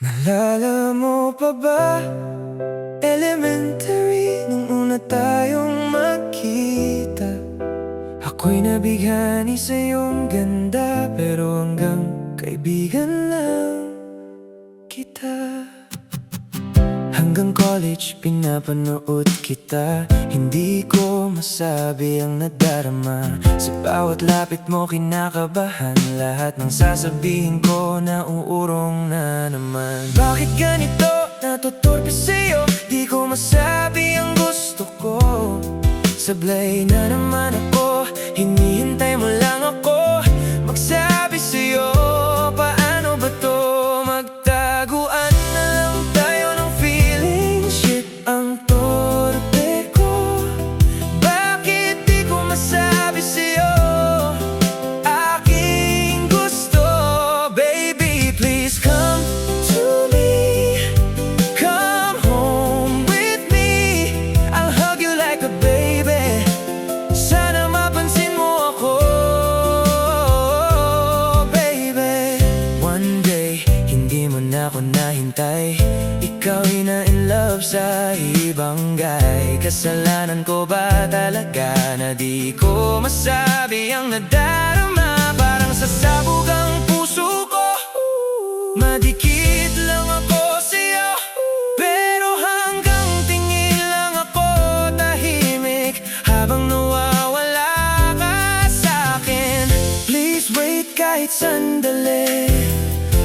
Naalala mo pa ba? Elementary, nung una tayong magkita. Ako'y nabighani sa iyong ganda, pero hanggang kaibigan lang kita. Hanggang college, pinapanood kita. Hindi ko masabi ang nadarama. Sa bawat lapit mo, kinakabahan. Lahat ng sasabihin ko, nauurong na naman. Bakit ganito? Natuturpe sa'yo. Di ko masabi ang gusto ko. Sablay na naman ako. Hinihintay mo lang ako magsabi sa'yo. Paano ba to? Magtaguan na lang tayo ng feeling. Shit, ang torpe ko. Bakit di ko masabi sa'yo aking gusto? Baby, please come to me. Come home with me. I'll hug you like a baby. Sana mapansin mo ako, baby. One day, hindi mo na ako nahintay. Ika'y na in love sa ibang guy. Kasalanan ko ba talaga na di ko masabi ang nadarama? Parang sasabog ang puso ko. Madikit lang ako sa'yo, pero hanggang tingin lang ako tahimik habang nawawala ka sa'kin. Please wait kahit sandali.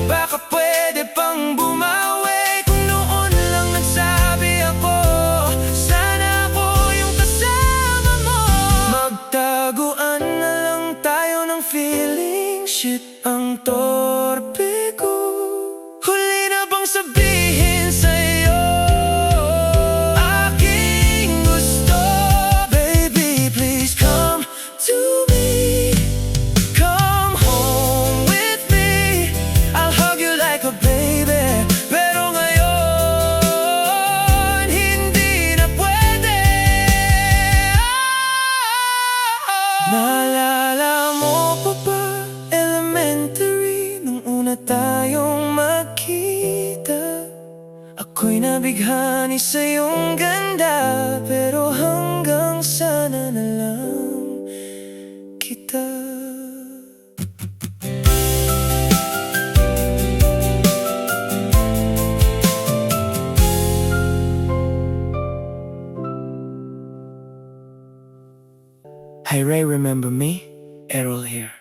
Baka pwede pang bumawi. Kung noon lang nagsabi ako, sana ako yung kasama mo. Magtaguan na lang tayo ng feeling. Shit, ang torpe ko. Huli na bang sabihin sa'yo aking gusto? Baby, please come to me. Come home with me. I'll hug you like a baby. Pero ngayon, hindi na pwede. Naalala mo pa ba? Elementary, nung una tayong magkita. Ako'y nabighani sa iyong ganda, pero hanggang sana na lang kita. Hi Ray, remember me? Errol here.